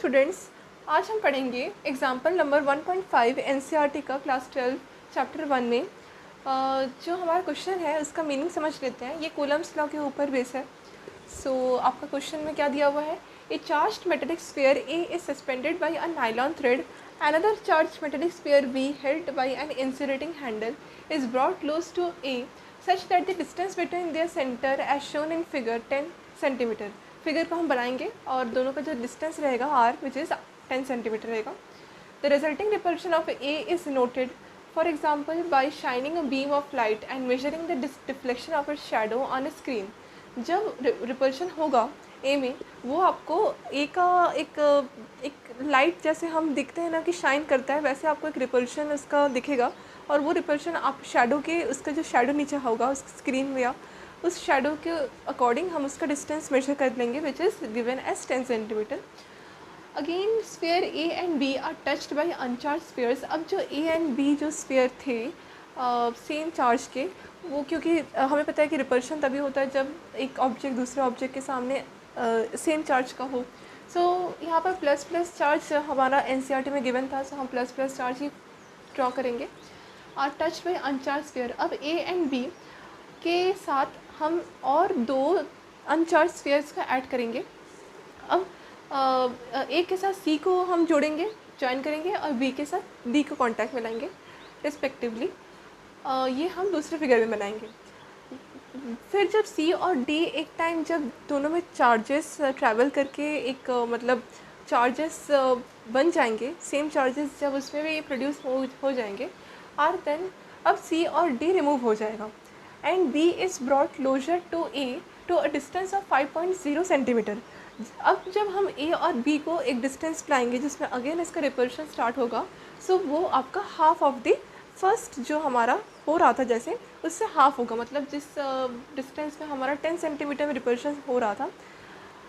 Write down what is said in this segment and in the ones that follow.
Students, आज हम पढ़ेंगे एग्जाम्पल नंबर 1.5 एनसीईआरटी का क्लास 12 चैप्टर 1 में। जो हमारा क्वेश्चन है उसका मीनिंग समझ लेते हैं। ये कूलम्स लॉ के ऊपर बेस है। आपका क्वेश्चन में क्या दिया हुआ है? A charged metallic sphere A is suspended by a nylon thread, another charged metallic sphere B held by an insulating handle is brought close to A such that the distance between their center as shown in figure 10 cm। Figure को हम बनाएंगे और दोनों का जो distance रहेगा r which is 10 centimetre रहेगा। The resulting repulsion of A is noted for example by shining a beam of light and measuring the deflection of a shadow on a screen. जब रिपल्शन होगा ए में, वो आपको ए का एक light जैसे हम दिखते हैं ना कि शाइन करता है, वैसे आपको एक रिपल्शन उसका दिखेगा। और वो रिपल्शन आप शैडो के, उसका जो शैडो नीचे होगा उस स्क्रीन में, या उस शैडो के अकॉर्डिंग हम उसका डिस्टेंस मेजर कर लेंगे which is given as 10 centimetre. Again sphere A and B are touched by uncharged spheres. अब जो ए एंड बी जो स्फीयर थे सेम चार्ज के, वो क्योंकि हमें पता है कि रिपल्शन तभी होता है जब एक ऑब्जेक्ट दूसरे ऑब्जेक्ट के सामने सेम चार्ज का हो। यहाँ पर प्लस प्लस चार्ज हमारा एनसीईआरटी में गिवन था, हम प्लस प्लस चार्ज ही ड्रॉ करेंगे। Are touch by uncharged sphere. अब ए एंड बी के साथ हम और दो अनचार्ज स्फीयर्स का ऐड करेंगे। अब ए के साथ सी को हम जोड़ेंगे, ज्वाइन करेंगे, और बी के साथ डी को कॉन्टैक्ट में लाएंगे रिस्पेक्टिवली। ये हम दूसरे फिगर में बनाएंगे। फिर जब सी और डी एक टाइम जब दोनों में चार्जेस ट्रैवल करके एक मतलब चार्जेस बन जाएंगे, सेम चार्जेस जब उसमें भी प्रोड्यूस हो जाएंगे, और देन अब सी और डी रिमूव हो जाएगा and B is brought closer to A to a distance of 5.0 centimetre. अब जब हम ए और बी को एक डिस्टेंस लाएंगे जिसमें अगेन इसका रिपल्शन स्टार्ट होगा, वो आपका हाफ ऑफ द फर्स्ट जो हमारा हो रहा था जैसे उससे हाफ होगा। मतलब जिस डिस्टेंस में हमारा 10 सेंटीमीटर में रिपल्शन हो रहा था,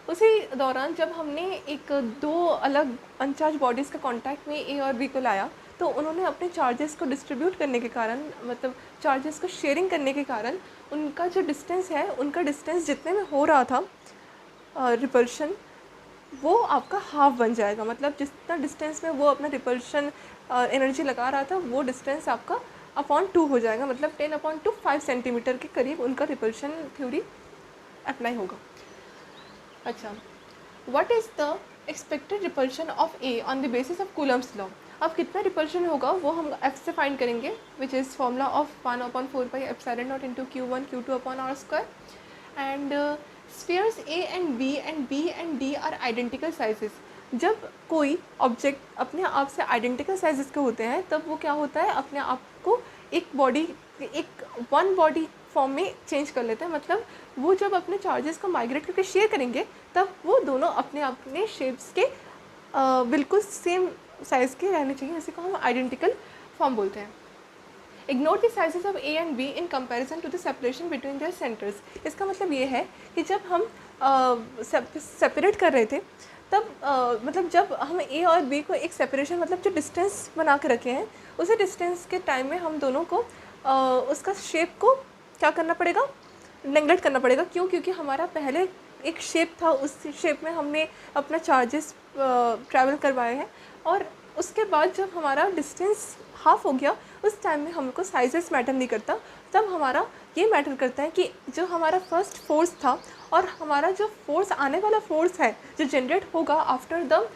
उसी दौरान जब हमने एक दो अलग अनचार्ज बॉडीज़ का कांटेक्ट में ए और बी को लाया, तो उन्होंने अपने चार्जेस को डिस्ट्रीब्यूट करने के कारण, मतलब चार्जेस को शेयरिंग करने के कारण, उनका जो डिस्टेंस है, उनका डिस्टेंस जितने में हो रहा था रिपल्शन, वो आपका हाफ बन जाएगा। मतलब जितना डिस्टेंस में वो अपना रिपल्शन एनर्जी लगा रहा था, वो डिस्टेंस आपका अपॉन 2 हो जाएगा। मतलब 10/2 5 सेंटीमीटर के करीब उनका रिपल्शन थ्योरी अप्लाई होगा। अच्छा, what is the expected repulsion of A on the basis of Coulomb's law. अब कितना रिपल्शन होगा वो हम एफ से फाइंड करेंगे, which is formula of 1/4πε0 into Q1 Q2/r²। And spheres A and B and D are identical sizes. जब कोई object अपने आप से आइडेंटिकल साइजेस के होते हैं, तब वो क्या होता है, अपने आप को एक वन बॉडी फॉर्म में चेंज कर लेते हैं। मतलब वो जब अपने चार्जेस को माइग्रेट करके शेयर करेंगे, तब वो दोनों अपने अपने शेप्स के बिल्कुल सेम साइज़ के रहने चाहिए। इसी को हम आइडेंटिकल फॉर्म बोलते हैं। Ignore the sizes of A and B in comparison to the separation between their centres. इसका मतलब ये है कि जब हम सेपरेट कर रहे थे, तब मतलब जब हम ए और बी को एक सेपरेशन, मतलब जो डिस्टेंस बना के रखे हैं, उसी डिस्टेंस के टाइम में हम दोनों को उसका शेप को क्या करना पड़ेगा, नेगलेक्ट करना पड़ेगा। क्यों? क्योंकि हमारा पहले एक शेप था, उस शेप में हमने अपना चार्जेस ट्रैवल करवाए हैं, और उसके बाद जब हमारा डिस्टेंस हाफ हो गया, उस टाइम में हमको साइजेस मैटर नहीं करता। तब हमारा ये मैटर करता है कि जो हमारा फर्स्ट फोर्स था और हमारा जो फोर्स आने वाला फोर्स है जो जनरेट होगा after the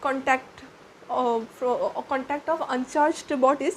contact of uncharged bodies,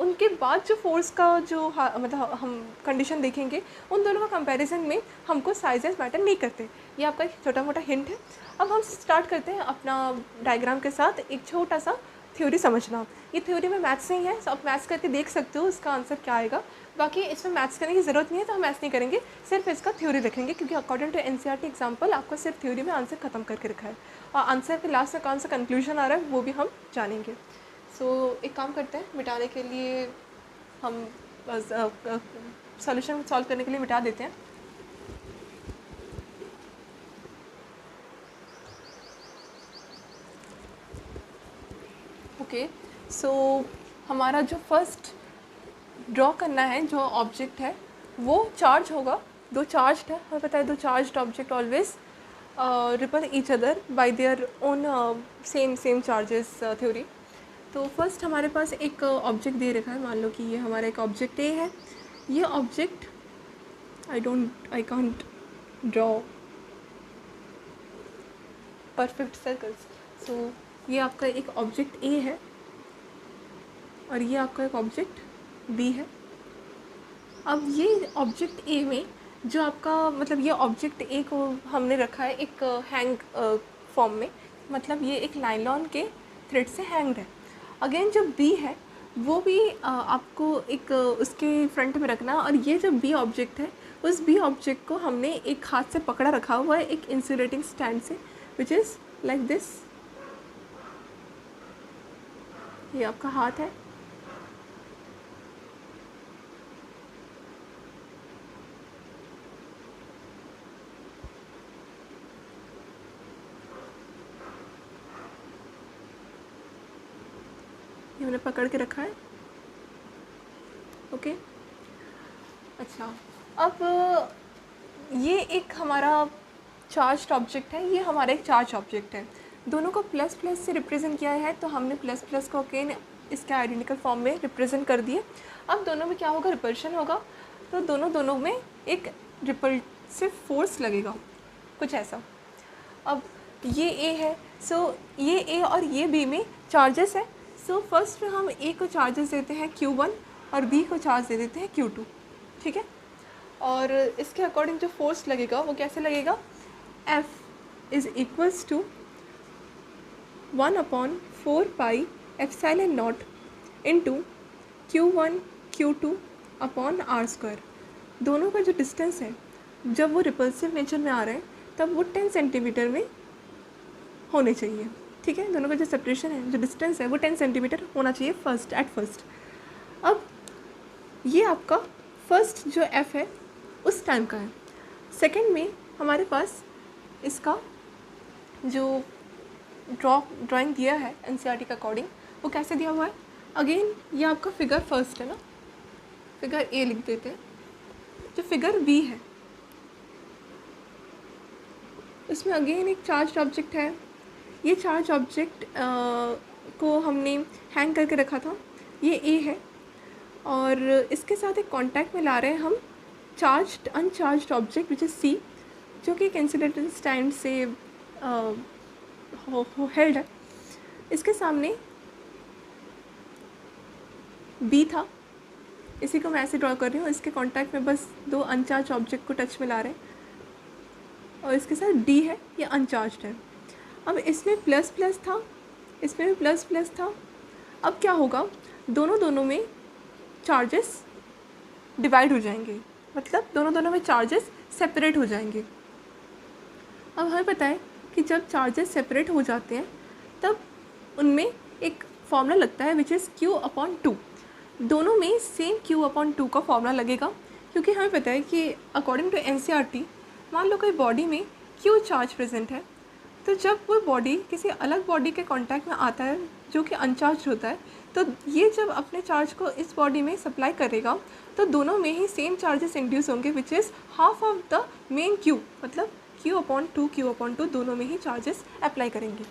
उनके बाद जो फोर्स का जो मतलब हम कंडीशन देखेंगे, उन दोनों का कंपैरिजन में हमको साइजेस मैटर नहीं करते। ये आपका एक छोटा मोटा हिंट है। अब हम स्टार्ट करते हैं अपना डायग्राम के साथ एक छोटा सा थ्योरी समझना। ये थ्योरी में मैथ्स नहीं है, आप मैथ्स करके देख सकते हो इसका आंसर क्या आएगा। बाकी इसमें मैथ्स करने की ज़रूरत नहीं है, तो हम मैथ्स नहीं करेंगे, सिर्फ इसका थ्योरी लिखेंगे, क्योंकि अकॉर्डिंग टू एनसीईआरटी एग्जाम्पल आपको सिर्फ थ्योरी में आंसर ख़त्म करके रखा है, और आंसर के लास्ट में कौन सा कंक्लूजन आ रहा है वो भी हम जानेंगे। एक काम करते हैं, मिटाने के लिए हम सॉल्यूशन सॉल्व करने के लिए मिटा देते हैं। ओके, हमारा जो फर्स्ट ड्रॉ करना है जो ऑब्जेक्ट है, वो चार्ज होगा, दो चार्ज है, हमें पता है दो charge object always ripple each other by their own same charges theory. तो फर्स्ट हमारे पास एक ऑब्जेक्ट दे रखा है, मान लो कि ये हमारा एक ऑब्जेक्ट ए है। ये object I can't draw perfect circles. So ये आपका एक ऑब्जेक्ट ए है और ये आपका एक ऑब्जेक्ट बी है। अब ये ऑब्जेक्ट ए में जो आपका मतलब ये ऑब्जेक्ट ए को हमने रखा है एक हैंग फॉर्म में, मतलब ये एक नायलॉन के थ्रेड से हैंग्ड है। अगेन जो बी है वो भी आपको एक उसके फ्रंट में रखना, और ये जो बी ऑब्जेक्ट है उस बी ऑब्जेक्ट को हमने एक हाथ से पकड़ा रखा हुआ है एक इंसुलेटिंग स्टैंड से, विच इज़ लाइक दिस। ये आपका हाथ है। ये मैंने पकड़ के रखा है। ओके अच्छा, अब ये एक हमारा चार्ज ऑब्जेक्ट है, ये हमारा एक चार्ज ऑब्जेक्ट है। दोनों को प्लस प्लस से रिप्रेजेंट किया है, तो हमने प्लस प्लस को अगेन इसके आइडेंटिकल फॉर्म में रिप्रेजेंट कर दिए। अब दोनों में क्या होगा, रिपल्शन होगा, तो दोनों में एक रिपल्सिव फोर्स लगेगा, कुछ ऐसा। अब ये ए है, सो ये ए और ये बी में चार्जेस है। सो फर्स्ट में हम ए को चार्जेस देते हैं Q1 और बी को चार्ज दे देते हैं Q2, ठीक है। और इसके अकॉर्डिंग जो फोर्स लगेगा वो कैसे लगेगा, F is equals to 1/4 pi epsilon not into Q1 Q2 upon R²। दोनों का जो डिस्टेंस है जब वो रिपल्सिव नेचर में आ रहे हैं तब वो 10 सेंटीमीटर में होने चाहिए, ठीक है। दोनों का जो सेपरेशन है, जो डिस्टेंस है वो 10 सेंटीमीटर होना चाहिए एट फर्स्ट। अब ये आपका फर्स्ट जो F है उस टाइम का है। सेकंड में हमारे पास इसका जो ड्राइंग दिया है एनसीईआरटी के अकॉर्डिंग, वो कैसे दिया हुआ है। अगेन ये आपका फिगर फर्स्ट है ना, फिगर ए लिख देते हैं। जो फिगर बी है उसमें अगेन एक चार्ज ऑब्जेक्ट है। ये चार्ज ऑब्जेक्ट को हमने हैंग करके रखा था, ये ए है, और इसके साथ एक कांटेक्ट में ला रहे हैं हम charged uncharged object which is C, जो कि एक इंसुलेटेड स्टैंड से हेल्ड है। इसके सामने बी था, इसी को मैं ऐसे ड्रॉ कर रही हूँ। इसके कांटेक्ट में बस दो अनचार्ज ऑब्जेक्ट को टच में ला रहे हैं, और इसके साथ डी है, ये अनचार्ज्ड है। अब इसमें प्लस प्लस था, इसमें भी प्लस प्लस था। अब क्या होगा, दोनों में चार्जेस डिवाइड हो जाएंगे, मतलब दोनों में चार्जेस सेपरेट हो जाएंगे। अब हमें पता है कि जब चार्जेस सेपरेट हो जाते हैं तब उनमें एक फॉर्मूला लगता है विच इज़ Q/2। दोनों में सेम Q/2 का फॉर्मूला लगेगा, क्योंकि हमें पता है कि अकॉर्डिंग टू एनसीईआरटी, मान लो कोई बॉडी में Q चार्ज प्रेजेंट है, तो जब वो बॉडी किसी अलग बॉडी के कांटेक्ट में आता है जो कि अनचार्ज होता है, तो ये जब अपने चार्ज को इस बॉडी में सप्लाई करेगा तो दोनों में ही सेम चार्जेस इंड्यूस होंगे which is half of the main Q, मतलब Q/2 दोनों में ही चार्जेस अप्लाई करेंगे।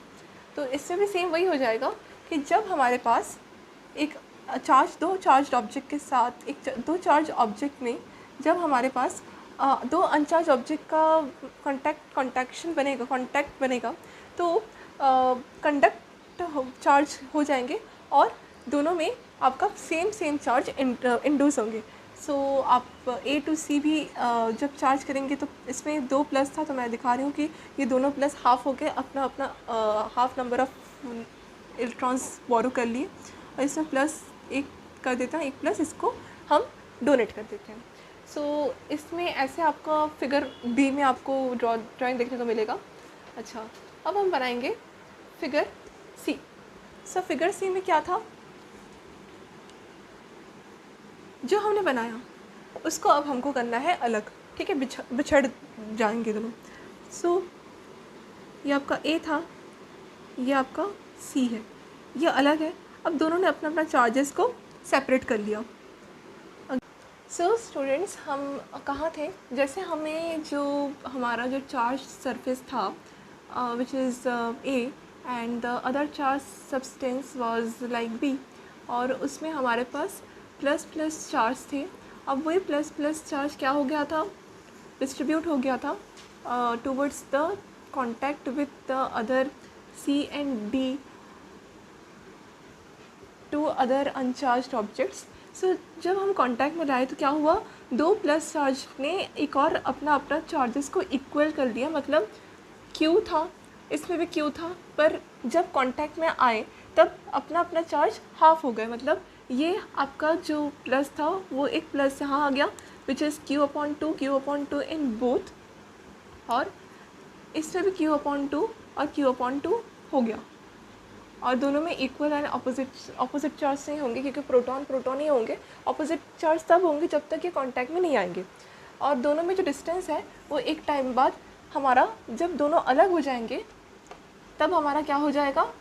तो इससे भी सेम वही हो जाएगा कि जब हमारे पास एक दो चार्ज ऑब्जेक्ट के साथ दो चार्ज ऑब्जेक्ट में जब हमारे पास दो अनचार्ज ऑब्जेक्ट का कांटेक्ट बनेगा तो कंडक्ट चार्ज हो जाएंगे और दोनों में आपका सेम चार्ज इंड्यूस होंगे। सो आप A to C भी जब चार्ज करेंगे तो इसमें 2 प्लस था, तो मैं दिखा रही हूँ कि ये दोनों प्लस हाफ हो गए, अपना हाफ नंबर ऑफ इलेक्ट्रॉन्स बोरो कर लिए, और इसमें प्लस एक कर देता है, एक प्लस इसको हम डोनेट कर देते हैं। सो इसमें ऐसे आपका फिगर बी में आपको ड्राइंग देखने को मिलेगा। अच्छा, अब हम बनाएंगे फिगर सी। सो फिगर सी में क्या था, जो हमने बनाया उसको अब हमको करना है अलग, ठीक है, बिछड़ जाएंगे दोनों। सो ये आपका ए था, ये आपका सी है, ये अलग है। अब दोनों ने अपना चार्जेस को सेपरेट कर लिया। सो स्टूडेंट्स, हम कहाँ थे? जैसे हमें जो हमारा जो चार्ज सरफेस था which is A and the other charge substance was like B, और उसमें हमारे पास प्लस प्लस चार्ज थे। अब वही प्लस प्लस चार्ज क्या हो गया था? डिस्ट्रीब्यूट हो गया था towards the contact with the other C and D, to other uncharged objects. So जब हम कांटेक्ट में लाए तो क्या हुआ? दो प्लस चार्ज ने एक और अपना अपना चार्जेस को इक्वल कर दिया, मतलब क्यू था, इसमें भी क्यू था, पर जब कांटेक्ट में आए तब अपना अपना चार्ज हाफ हो गए। मतलब ये आपका जो प्लस था वो एक प्लस यहाँ आ गया which is Q upon two in both, और इसमें भी क्यू और क्यू हो गया। और दोनों में इक्वल एंड ऑपोजिट चार्ज नहीं होंगे, क्योंकि प्रोटॉन प्रोटॉन ही होंगे। ऑपोजिट चार्ज तब होंगे जब तक ये कांटेक्ट में नहीं आएंगे। और दोनों में जो डिस्टेंस है वो एक टाइम बाद हमारा, जब दोनों अलग हो जाएंगे तब हमारा क्या हो जाएगा?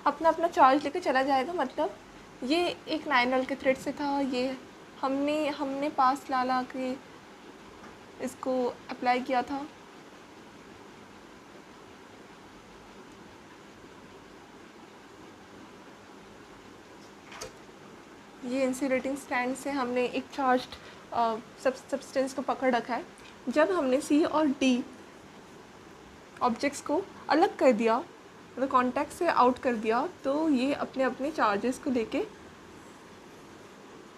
अपना अपना चार्ज लेके चला जाएगा। मतलब ये एक नाइनल के थ्रेड से था, ये हमने पास ला के इसको अप्लाई किया था। ये इंसुलेटिंग स्टैंड से हमने एक चार्ज्ड सब्सटेंस को पकड़ रखा है। जब हमने सी और डी ऑब्जेक्ट्स को अलग कर दिया, मतलब कॉन्टैक्ट से आउट कर दिया, तो ये अपने अपने चार्जेस को लेके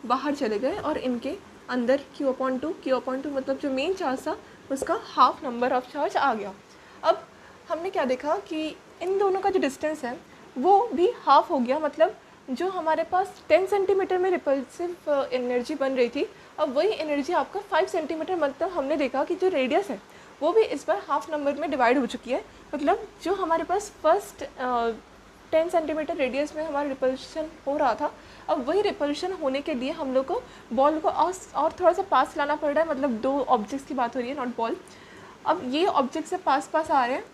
बाहर चले गए और इनके अंदर क्यू अपॉन टू मतलब जो मेन चार्ज था उसका हाफ नंबर ऑफ चार्ज आ गया। अब हमने क्या देखा कि इन दोनों का जो डिस्टेंस है वो भी हाफ हो गया। मतलब जो हमारे पास 10 सेंटीमीटर में रिपल्सिव एनर्जी बन रही थी, अब वही एनर्जी आपका 5 सेंटीमीटर, मतलब हमने देखा कि जो रेडियस है वो भी इस बार हाफ नंबर में डिवाइड हो चुकी है। मतलब जो हमारे पास फर्स्ट 10 सेंटीमीटर रेडियस में हमारा रिपल्शन हो रहा था, अब वही रिपल्शन होने के लिए हम लोग को बॉल को और थोड़ा सा पास लाना पड़ रहा है। मतलब दो ऑब्जेक्ट्स की बात हो रही है, नॉट बॉल। अब ये ऑब्जेक्ट से पास आ रहे हैं,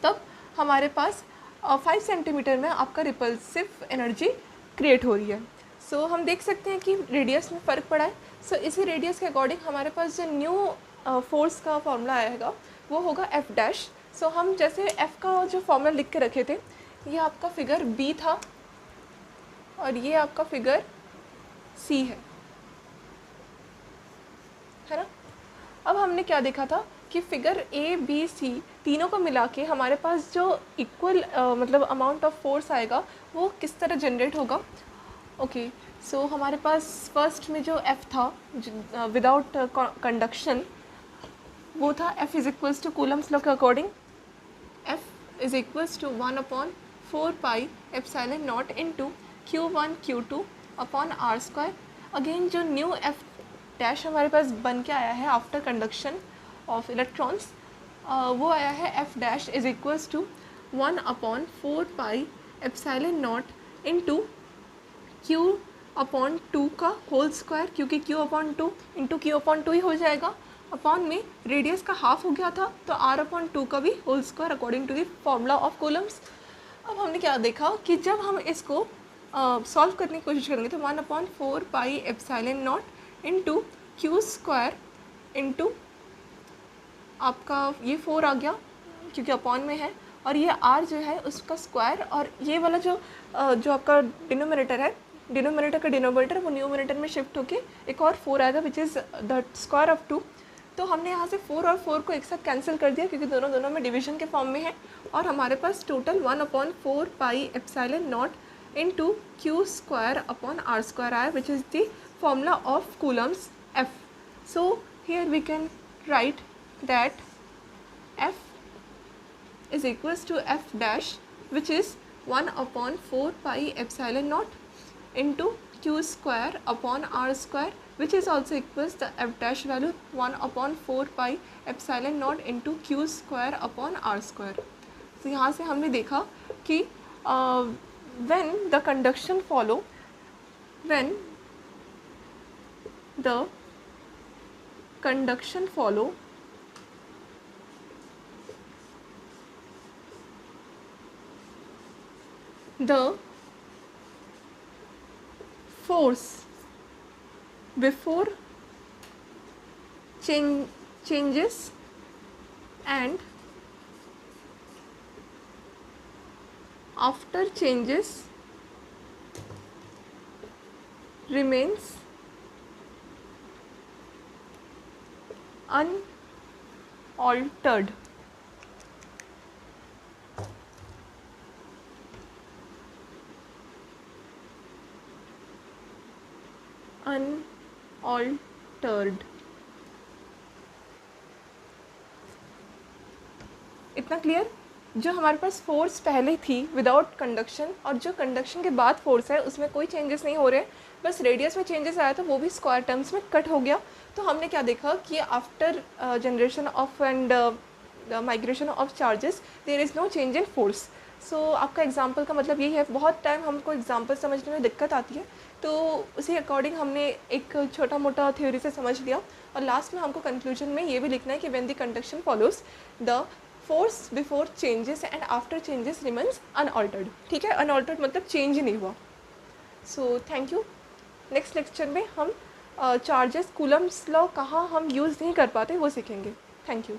तब हमारे पास 5 सेंटीमीटर में आपका रिपल्सिव एनर्जी क्रिएट हो रही है। सो हम देख सकते हैं कि रेडियस में फ़र्क पड़ा है। सो इसी रेडियस के अकॉर्डिंग हमारे पास जो न्यू फोर्स का फॉर्मूला आएगा वो होगा एफ डैश। सो हम जैसे एफ़ का जो फॉर्मूला लिख के रखे थे, ये आपका फिगर बी था और ये आपका फिगर सी है ना। अब हमने क्या देखा था कि फिगर ए बी सी तीनों को मिला के हमारे पास जो इक्वल मतलब अमाउंट ऑफ फोर्स आएगा वो किस तरह जनरेट होगा। ओके, सो हमारे पास फर्स्ट में जो एफ था विदाउट कंडक्शन, वो था F is equals to Coulomb's law के according F is equals to 1/4 pi epsilon not into Q1 Q2 upon r square. Again जो न्यू एफ डैश हमारे पास बन के आया है आफ्टर कंडक्शन ऑफ इलेक्ट्रॉन्स, वो आया है F dash is equals to 1/4 pi epsilon not into Q upon 2 का होल स्क्वायर, क्योंकि Q upon 2 into Q upon 2 ही हो जाएगा। अपॉन में रेडियस का हाफ हो गया था तो R अपॉन 2 का भी whole square according to the formula of Coulomb's. अब हमने क्या देखा कि जब हम इसको सॉल्व करने की कोशिश करेंगे तो 1/4 pi epsilon not into Q square into आपका ये 4 आ गया क्योंकि अपॉन में है, और ये r जो है उसका स्क्वायर, और ये वाला जो आपका डिनोमिनेटर है, डिनोमिनेटर का डिनोमिनेटर वो न्यूमिनेटर में शिफ्ट होके एक और 4 आएगा विच इज़ द स्क्वायर ऑफ 2। तो हमने यहाँ से 4 और 4 को एक साथ कैंसिल कर दिया क्योंकि दोनों में डिवीजन के फॉर्म में है, और हमारे पास total 1/4 pi epsilon not into Q square upon r square आया which is the formula of Coulomb's F. So here we can write that f is equals to f dash which is 1/4 pi epsilon naught into q square upon r square which is also equals the f dash value 1/4 pi epsilon naught into q square upon r square। तो यहाँ से हमने देखा कि when the conduction follow the force before changes and after changes remains unaltered. Unaltered. इतना clear? जो हमारे पास force पहले थी विदाउट कंडक्शन और जो कंडक्शन के बाद फोर्स है उसमें कोई चेंजेस नहीं हो रहे, बस रेडियस में चेंजेस आया तो वो भी स्क्वायर टर्म्स में कट हो गया। तो हमने क्या देखा कि after generation of and migration of charges there is no change in force. So आपका एग्जांपल का मतलब यही है, बहुत टाइम हमको एग्जांपल समझने में दिक्कत आती है, तो उसी अकॉर्डिंग हमने एक छोटा मोटा थ्योरी से समझ लिया और लास्ट में हमको कंक्लूजन में ये भी लिखना है कि when the conduction follows the force before changes and after changes remains unaltered. ठीक है, अनऑल्टर्ड मतलब चेंज नहीं हुआ। So thank you. Next lecture में हम चार्जेस कूलम्स लॉ कहाँ हम यूज़ नहीं कर पाते वो सीखेंगे। Thank you.